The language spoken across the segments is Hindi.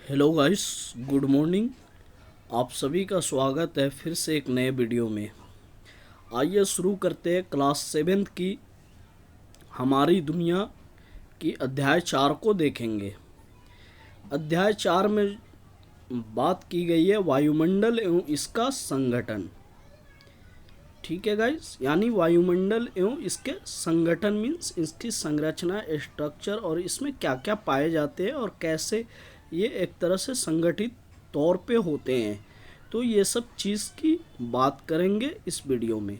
Hello guys, good morning. आप सभी का स्वागत है फिर से एक नए वीडियो में। आइए शुरू करते हैं क्लास 7 की हमारी दुनिया की अध्याय 4 को देखेंगे। अध्याय 4 में बात की गई है वायुमंडल एवं इसका संगठन। ठीक है गाइस, यानी वायुमंडल एवं इसके संगठन मीन्स इसकी संरचना, स्ट्रक्चर और इसमें क्या क्या पाए जाते हैं और कैसे ये एक तरह से संगठित तौर पे होते हैं। तो ये सब चीज़ की बात करेंगे इस वीडियो में।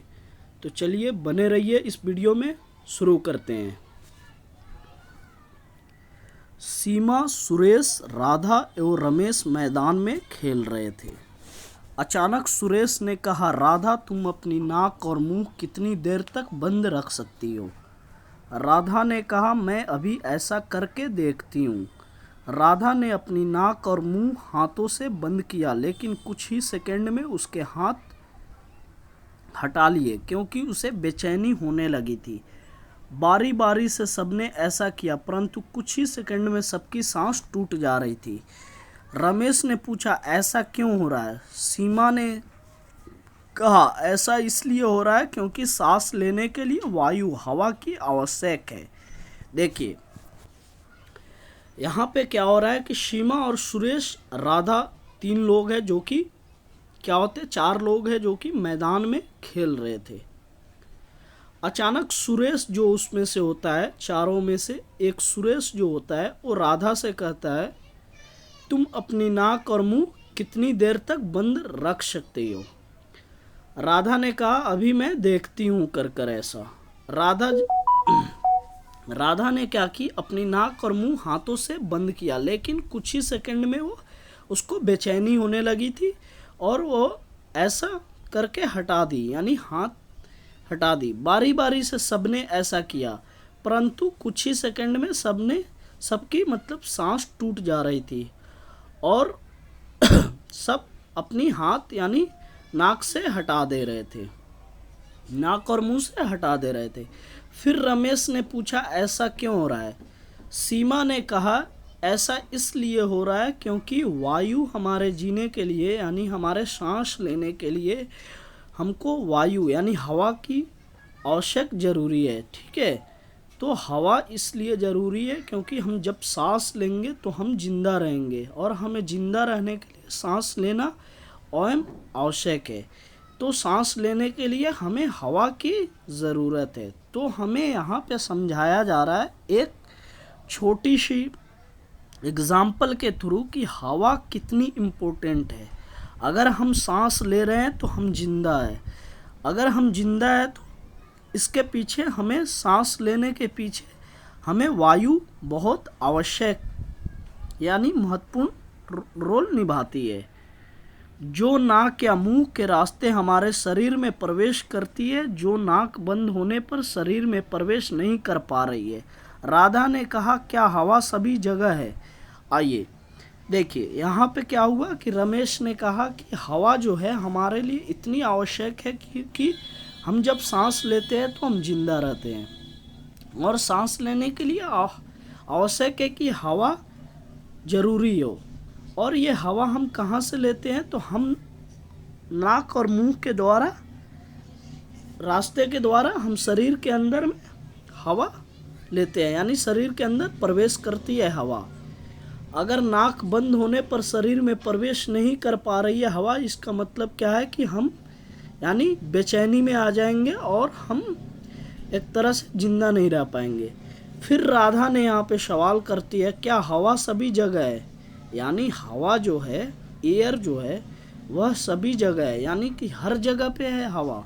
तो चलिए बने रहिए इस वीडियो में, शुरू करते हैं। सीमा, सुरेश, राधा एवं रमेश मैदान में खेल रहे थे। अचानक सुरेश ने कहा, राधा तुम अपनी नाक और मुंह कितनी देर तक बंद रख सकती हो? राधा ने कहा, मैं अभी ऐसा करके देखती हूँ। राधा ने अपनी नाक और मुंह हाथों से बंद किया, लेकिन कुछ ही सेकंड में उसके हाथ हटा लिए क्योंकि उसे बेचैनी होने लगी थी। बारी बारी से सबने ऐसा किया, परंतु कुछ ही सेकंड में सबकी सांस टूट जा रही थी। रमेश ने पूछा, ऐसा क्यों हो रहा है? सीमा ने कहा, ऐसा इसलिए हो रहा है क्योंकि सांस लेने के लिए वायु, हवा की आवश्यक है। देखिए यहाँ पे क्या हो रहा है कि सीमा और सुरेश, राधा, 3 लोग हैं जो कि क्या होते, 4 लोग हैं जो कि मैदान में खेल रहे थे। अचानक सुरेश जो उसमें से होता है, चारों में से एक सुरेश जो होता है, वो राधा से कहता है, तुम अपनी नाक और मुंह कितनी देर तक बंद रख सकते हो? राधा ने कहा, अभी मैं देखती हूँ कर कर ऐसा। राधा ने क्या की, अपनी नाक और मुंह हाथों से बंद किया, लेकिन कुछ ही सेकंड में वो उसको बेचैनी होने लगी थी और वो ऐसा करके हटा दी, यानी हाथ हटा दी। बारी बारी से सबने ऐसा किया, परंतु कुछ ही सेकंड में सबकी मतलब सांस टूट जा रही थी और सब अपनी हाथ यानी नाक से हटा दे रहे थे, नाक और मुंह से हटा दे रहे थे। फिर रमेश ने पूछा, ऐसा क्यों हो रहा है? सीमा ने कहा, ऐसा इसलिए हो रहा है क्योंकि वायु हमारे जीने के लिए यानी हमारे सांस लेने के लिए हमको वायु यानी हवा की आवश्यक ज़रूरी है। ठीक है, तो हवा इसलिए ज़रूरी है क्योंकि हम जब सांस लेंगे तो हम जिंदा रहेंगे और हमें जिंदा रहने के लिए सांस लेना अहम आवश्यक है। तो सांस लेने के लिए हमें हवा की ज़रूरत है। तो हमें यहाँ पे समझाया जा रहा है एक छोटी सी एग्जाम्पल के थ्रू कि हवा कितनी इम्पोर्टेंट है। अगर हम सांस ले रहे हैं तो हम जिंदा है, अगर हम जिंदा है तो इसके पीछे हमें सांस लेने के पीछे हमें वायु बहुत आवश्यक यानी महत्वपूर्ण रोल निभाती है, जो नाक या मुंह के रास्ते हमारे शरीर में प्रवेश करती है, जो नाक बंद होने पर शरीर में प्रवेश नहीं कर पा रही है। राधा ने कहा, क्या हवा सभी जगह है? आइए देखिए यहाँ पे क्या हुआ कि रमेश ने कहा कि हवा जो है हमारे लिए इतनी आवश्यक है कि हम जब सांस लेते हैं तो हम जिंदा रहते हैं और सांस लेने के लिए आवश्यक है कि हवा ज़रूरी हो। और ये हवा हम कहाँ से लेते हैं? तो हम नाक और मुंह के द्वारा, रास्ते के द्वारा हम शरीर के अंदर में हवा लेते हैं, यानी शरीर के अंदर प्रवेश करती है हवा। अगर नाक बंद होने पर शरीर में प्रवेश नहीं कर पा रही है हवा, इसका मतलब क्या है कि हम यानी बेचैनी में आ जाएंगे और हम एक तरह से जिंदा नहीं रह पाएंगे। फिर राधा ने यहाँ पे सवाल करती है, क्या हवा सभी जगह है? यानी हवा जो है, एयर जो है वह सभी जगह है, यानी कि हर जगह पे है हवा।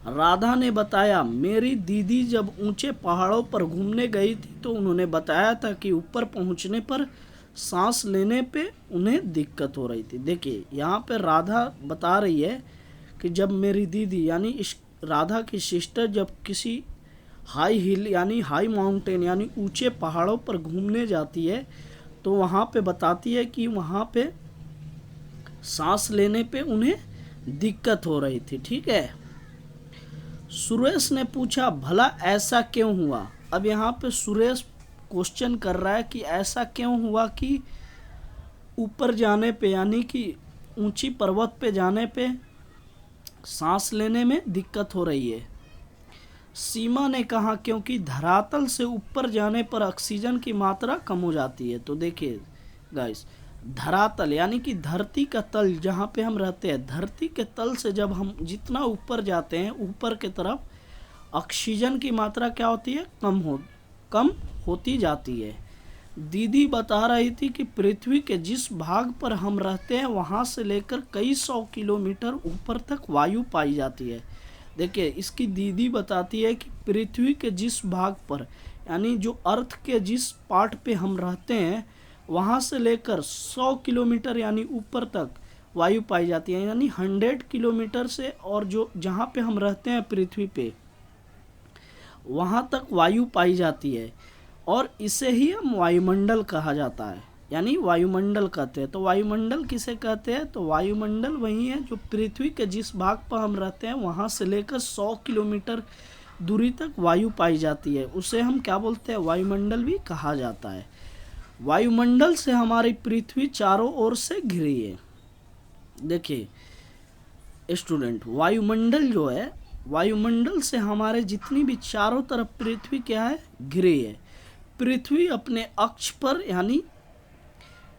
राधा ने बताया, मेरी दीदी जब ऊंचे पहाड़ों पर घूमने गई थी तो उन्होंने बताया था कि ऊपर पहुंचने पर सांस लेने पे उन्हें दिक्कत हो रही थी। देखिए यहाँ पे राधा बता रही है कि जब मेरी दीदी यानी इस राधा की सिस्टर जब किसी हाई हिल यानी हाई माउंटेन यानी ऊंचे पहाड़ों पर घूमने जाती है तो वहाँ पे बताती है कि वहाँ पे सांस लेने पे उन्हें दिक्कत हो रही थी। ठीक है, सुरेश ने पूछा, भला ऐसा क्यों हुआ? अब यहाँ पे सुरेश क्वेश्चन कर रहा है कि ऐसा क्यों हुआ कि ऊपर जाने पे यानी कि ऊंची पर्वत पे जाने पे सांस लेने में दिक्कत हो रही है। सीमा ने कहा क्योंकि धरातल से ऊपर जाने पर ऑक्सीजन की मात्रा कम हो जाती है। तो देखिए गाइस, धरातल यानी कि धरती का तल जहाँ पे हम रहते हैं, धरती के तल से जब हम जितना ऊपर जाते हैं ऊपर के तरफ, ऑक्सीजन की मात्रा क्या होती है, कम होती जाती है। दीदी बता रही थी कि पृथ्वी के जिस भाग पर हम रहते हैं वहाँ से लेकर कई 100 किलोमीटर ऊपर तक वायु पाई जाती है। देखिए, इसकी दीदी बताती है कि पृथ्वी के जिस भाग पर यानी जो अर्थ के जिस पार्ट पे हम रहते हैं वहाँ से लेकर 100 किलोमीटर यानी ऊपर तक वायु पाई जाती है, यानी 100 किलोमीटर से और जो जहाँ पे हम रहते हैं पृथ्वी पे वहाँ तक वायु पाई जाती है, और इसे ही हम वायुमंडल कहा जाता है, यानी वायुमंडल कहते हैं। तो वायुमंडल किसे कहते हैं, तो वायुमंडल वही है जो पृथ्वी के जिस भाग पर हम रहते हैं वहाँ से लेकर 100 किलोमीटर दूरी तक वायु पाई जाती है, उसे हम क्या बोलते हैं, वायुमंडल भी कहा जाता है। वायुमंडल से हमारी पृथ्वी चारों ओर से घिरी है। देखिए स्टूडेंट, वायुमंडल जो है, वायुमंडल से हमारे जितनी भी चारों तरफ पृथ्वी क्या है, घिरी है। पृथ्वी अपने अक्ष पर यानी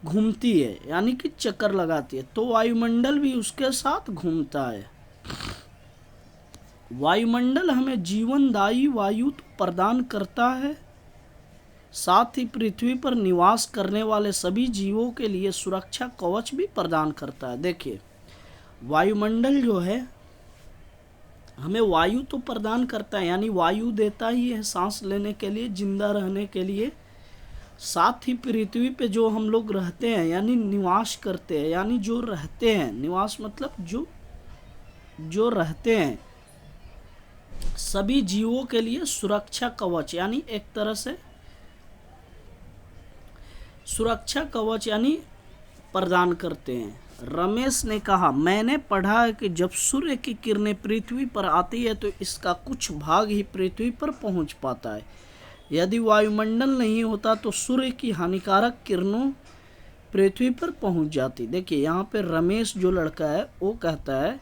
घूमती है, यानी कि चक्कर लगाती है, तो वायुमंडल भी उसके साथ घूमता है। वायुमंडल हमें जीवनदायी वायु तो प्रदान करता है, साथ ही पृथ्वी पर निवास करने वाले सभी जीवों के लिए सुरक्षा कवच भी प्रदान करता है। देखिए, वायुमंडल जो है हमें वायु तो प्रदान करता है, यानी वायु देता ही है सांस लेने के लिए, जिंदा रहने के लिए। साथ ही पृथ्वी पे जो हम लोग रहते हैं यानी निवास करते हैं, यानी जो रहते हैं, निवास मतलब जो रहते हैं, सभी जीवों के लिए सुरक्षा कवच यानी एक तरह से सुरक्षा कवच यानी प्रदान करते हैं। रमेश ने कहा, मैंने पढ़ा है कि जब सूर्य की किरणें पृथ्वी पर आती है तो इसका कुछ भाग ही पृथ्वी पर पहुंच पाता है। यदि वायुमंडल नहीं होता तो सूर्य की हानिकारक किरणों पृथ्वी पर पहुंच जाती। देखिए यहाँ पे रमेश जो लड़का है वो कहता है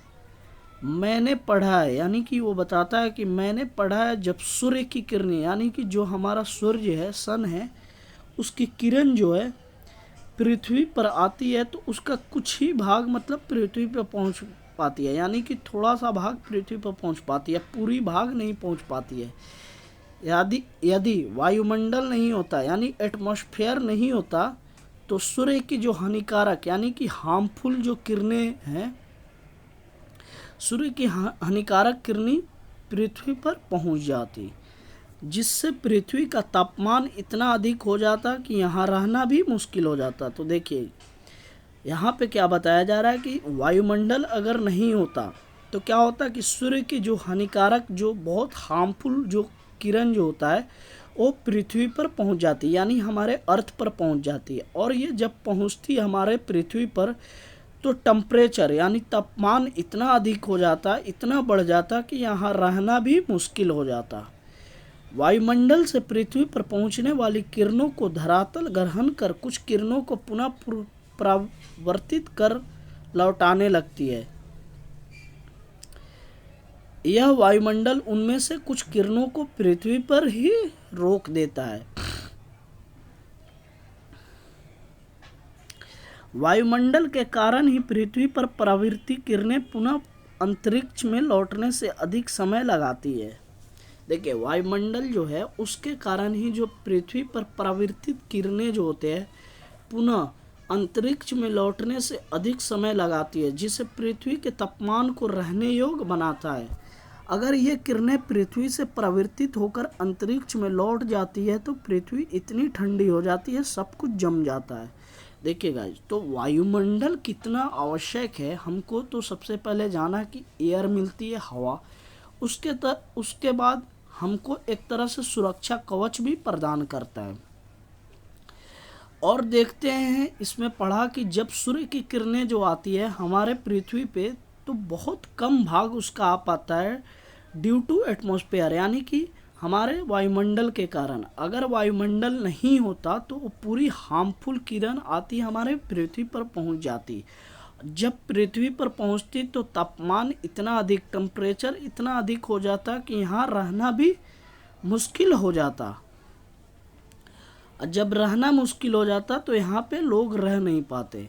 मैंने पढ़ा है, यानी कि वो बताता है कि मैंने पढ़ा है जब सूर्य की किरणें यानी कि जो हमारा सूर्य है, सन है, उसकी किरण जो है पृथ्वी पर आती है तो उसका कुछ ही भाग मतलब पृथ्वी पर पहुंच पाती है, यानी कि थोड़ा सा भाग पृथ्वी पर पहुंच पाती है, पूरी भाग नहीं पहुंच पाती है। यदि वायुमंडल नहीं होता यानी एटमॉस्फेयर नहीं होता तो सूर्य की जो हानिकारक यानी कि हार्मफुल जो किरणें हैं, सूर्य की हानिकारक किरणें पृथ्वी पर पहुंच जाती, जिससे पृथ्वी का तापमान इतना अधिक हो जाता कि यहाँ रहना भी मुश्किल हो जाता। तो देखिए यहाँ पे क्या बताया जा रहा है कि वायुमंडल अगर नहीं होता तो क्या होता कि सूर्य की जो हानिकारक जो बहुत हार्मफुल जो किरण जो होता है वो पृथ्वी पर पहुंच जाती है, यानी हमारे अर्थ पर पहुंच जाती है। और ये जब पहुंचती है हमारे पृथ्वी पर तो टेम्परेचर यानी तापमान इतना अधिक हो जाता, इतना बढ़ जाता कि यहाँ रहना भी मुश्किल हो जाता। वायुमंडल से पृथ्वी पर पहुंचने वाली किरणों को धरातल ग्रहण कर कुछ किरणों को पुनः परावर्तित कर लौटाने लगती है। यह वायुमंडल उनमें से कुछ किरणों को पृथ्वी पर ही रोक देता है। वायुमंडल के कारण ही पृथ्वी पर परावर्तित किरणें पुनः अंतरिक्ष में लौटने से अधिक समय लगाती है। देखिए वायुमंडल जो है उसके कारण ही जो पृथ्वी पर परावर्तित किरणें जो होते हैं पुनः अंतरिक्ष में लौटने से अधिक समय लगाती है, जिससे पृथ्वी के तापमान को रहने योग्य बनाता है। अगर ये किरणें पृथ्वी से परावर्तित होकर अंतरिक्ष में लौट जाती है तो पृथ्वी इतनी ठंडी हो जाती है, सब कुछ जम जाता है। देखिए गाइस, तो वायुमंडल कितना आवश्यक है हमको, तो सबसे पहले जाना कि एयर मिलती है, हवा, उसके बाद हमको एक तरह से सुरक्षा कवच भी प्रदान करता है। और देखते हैं इसमें पढ़ा कि जब सूर्य की किरणें जो आती है हमारे पृथ्वी पे तो बहुत कम भाग उसका आ पाता है ड्यू टू एटमॉस्फेयर, यानी कि हमारे वायुमंडल के कारण। अगर वायुमंडल नहीं होता तो वो पूरी हार्मफुल किरण आती हमारे पृथ्वी पर पहुंच जाती। जब पृथ्वी पर पहुंचती तो तापमान इतना अधिक, टेम्परेचर इतना अधिक हो जाता कि यहाँ रहना भी मुश्किल हो जाता। जब रहना मुश्किल हो जाता तो यहाँ पे लोग रह नहीं पाते।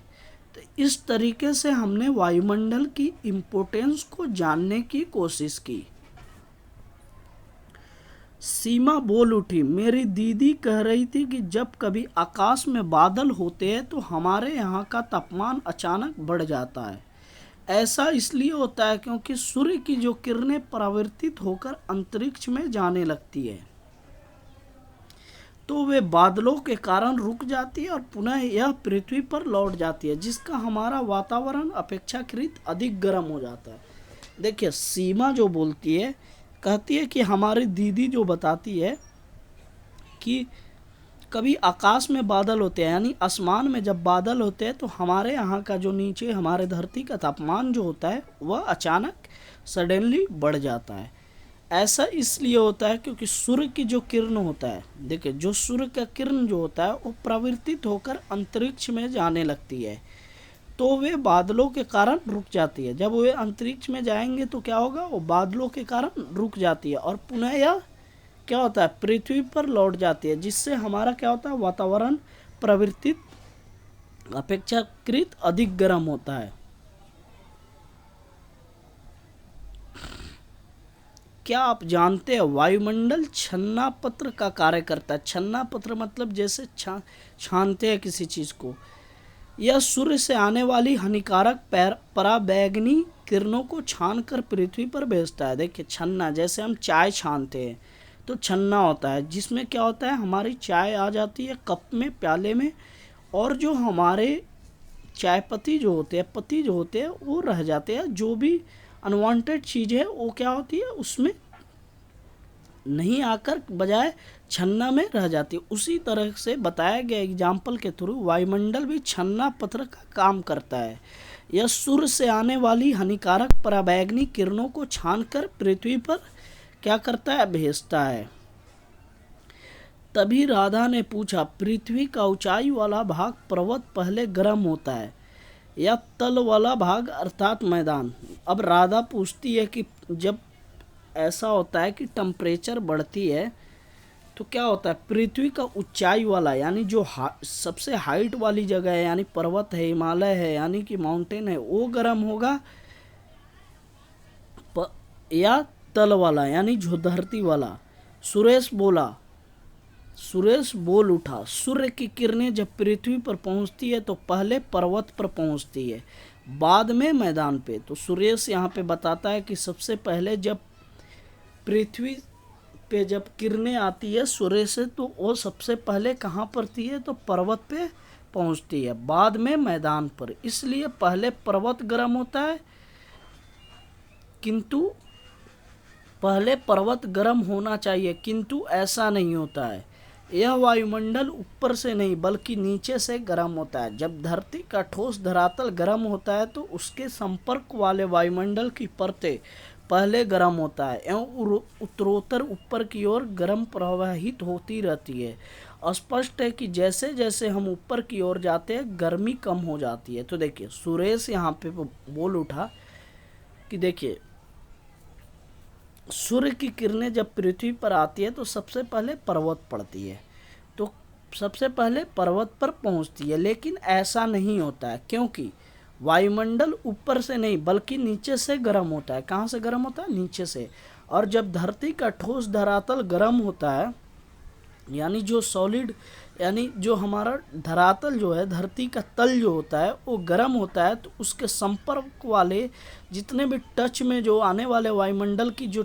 तो इस तरीके से हमने वायुमंडल की इम्पोर्टेंस को जानने की कोशिश की। सीमा बोल उठी, मेरी दीदी कह रही थी कि जब कभी आकाश में बादल होते हैं तो हमारे यहाँ का तापमान अचानक बढ़ जाता है। ऐसा इसलिए होता है क्योंकि सूर्य की जो किरणें परावर्तित होकर अंतरिक्ष में जाने लगती है तो वे बादलों के कारण रुक जाती है और पुनः यह पृथ्वी पर लौट जाती है, जिसका हमारा वातावरण अपेक्षाकृत अधिक गर्म हो जाता है। देखिए सीमा जो बोलती है, कहती है कि हमारी दीदी जो बताती है कि कभी आकाश में बादल होते हैं, यानी आसमान में जब बादल होते हैं तो हमारे यहाँ का जो नीचे हमारे धरती का तापमान जो होता है वह अचानक सडनली बढ़ जाता है। ऐसा इसलिए होता है क्योंकि सूर्य की जो किरण होता है, देखिए जो सूर्य का किरण जो होता है वो प्रवर्तित होकर अंतरिक्ष में जाने लगती है तो वे बादलों के कारण रुक जाती है। जब वे अंतरिक्ष में जाएंगे तो क्या होगा, वो बादलों के कारण रुक जाती है और पुनः यह क्या होता है, पृथ्वी पर लौट जाती है, जिससे हमारा क्या होता है, वातावरण प्रवर्तित अपेक्षाकृत अधिक गर्म होता है। क्या आप जानते हैं वायुमंडल छन्नापत्र का कार्य करता है। छन्नापत्र मतलब जैसे छानते हैं किसी चीज़ को। यह सूर्य से आने वाली हानिकारक पराबैंगनी किरणों को छानकर पृथ्वी पर भेजता है। देखिए छन्ना, जैसे हम चाय छानते हैं तो छन्ना होता है जिसमें क्या होता है, हमारी चाय आ जाती है कप में, प्याले में, और जो हमारे चाय पत्ती जो होते हैं वो रह जाते हैं। जो भी अनवांटेड चीज़ है वो क्या होती है, उसमें नहीं आकर बजाय छन्ना में रह जाती है। उसी तरह से बताया गया एग्जाम्पल के थ्रू वायुमंडल भी छन्ना पत्र का काम करता है। यह सूर्य से आने वाली हानिकारक पराबैंगनी किरणों को छानकर पृथ्वी पर क्या करता है, भेजता है। तभी राधा ने पूछा, पृथ्वी का ऊंचाई वाला भाग पर्वत पहले गर्म होता है या तल वाला भाग अर्थात मैदान। अब राधा पूछती है कि जब ऐसा होता है कि टेम्परेचर बढ़ती है तो क्या होता है, पृथ्वी का ऊंचाई वाला यानी जो सबसे हाइट वाली जगह है, यानी पर्वत है, हिमालय है, यानी कि माउंटेन है, वो गर्म होगा या तल वाला यानी जो धरती वाला। सुरेश बोल उठा, सूर्य की किरणें जब पृथ्वी पर पहुंचती है तो पहले पर्वत पर पहुंचती है, बाद में मैदान पे। तो सुरेश यहाँ पे बताता है कि सबसे पहले जब पृथ्वी पे जब किरणें आती है सूर्य से तो वो सबसे पहले कहाँ पड़ती है, तो पर्वत पे पहुंचती है, बाद में मैदान पर। इसलिए पहले पर्वत गर्म होता है, किंतु पहले पर्वत गर्म होना चाहिए, किंतु ऐसा नहीं होता है। यह वायुमंडल ऊपर से नहीं बल्कि नीचे से गर्म होता है। जब धरती का ठोस धरातल गर्म होता है तो उसके संपर्क वाले वायुमंडल की परतें पहले गर्म होता है एवं उत्तरोत्तर ऊपर की ओर गर्म प्रवाहित होती रहती है। स्पष्ट है कि जैसे जैसे हम ऊपर की ओर जाते हैं गर्मी कम हो जाती है। तो देखिए सुरेश यहाँ पे बोल उठा कि देखिए सूर्य की किरणें जब पृथ्वी पर आती है तो सबसे पहले पर्वत पड़ती है, तो सबसे पहले पर्वत पर पहुंचती है। लेकिन ऐसा नहीं होता है क्योंकि वायुमंडल ऊपर से नहीं बल्कि नीचे से गर्म होता है। कहाँ से गर्म होता है? नीचे से। और जब धरती का ठोस धरातल गर्म होता है यानी जो सॉलिड यानी जो हमारा धरातल जो है, धरती का तल जो होता है वो गर्म होता है, तो उसके संपर्क वाले जितने भी टच में जो आने वाले वायुमंडल की जो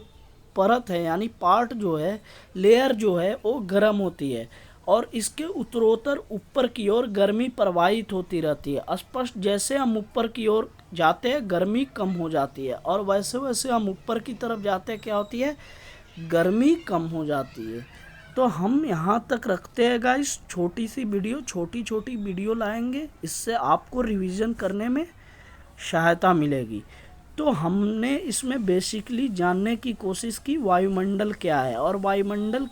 परत है यानी पार्ट जो है, लेयर जो है वो गर्म होती है और इसके उत्तरोत्तर ऊपर की ओर गर्मी प्रवाहित होती रहती है। स्पष्ट जैसे हम ऊपर की ओर जाते हैं गर्मी कम हो जाती है और वैसे वैसे हम ऊपर की तरफ जाते हैं क्या होती है, गर्मी कम हो जाती है। तो हम यहाँ तक रखते हैं गाइस, छोटी छोटी वीडियो लाएंगे, इससे आपको रिवीजन करने में सहायता मिलेगी। तो हमने इसमें बेसिकली जानने की कोशिश की वायुमंडल क्या है और वायुमंडल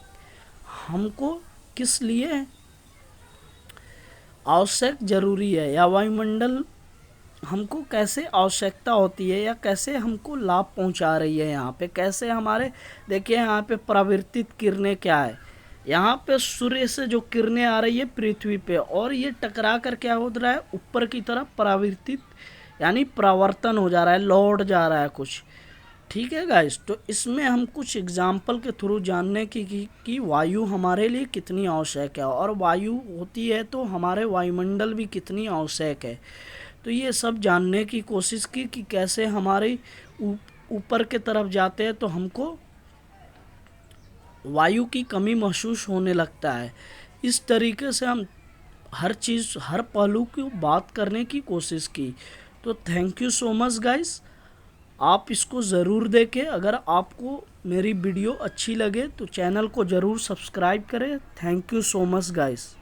हमको किस लिए आवश्यक ज़रूरी है, या वायुमंडल हमको कैसे आवश्यकता होती है या कैसे हमको लाभ पहुंचा रही है। यहाँ पे कैसे हमारे देखिए यहाँ पे परावर्तित किरणें क्या है, यहाँ पे सूर्य से जो किरणें आ रही है पृथ्वी पे और ये टकरा कर क्या हो रहा है ऊपर की तरफ परावर्तित यानी परावर्तन हो जा रहा है, लौट जा रहा है कुछ। ठीक है गाइस, तो इसमें हम कुछ एग्जाम्पल के थ्रू जानने की वायु हमारे लिए कितनी आवश्यक है और वायु होती है तो हमारे वायुमंडल भी कितनी आवश्यक है। तो ये सब जानने की कोशिश की कि कैसे हमारे ऊपर के तरफ जाते हैं तो हमको वायु की कमी महसूस होने लगता है। इस तरीके से हम हर चीज़ हर पहलू की बात करने की कोशिश की। तो thank you so much guys, आप इसको ज़रूर देखें। अगर आपको मेरी वीडियो अच्छी लगे तो चैनल को ज़रूर सब्सक्राइब करें। Thank you so much guys.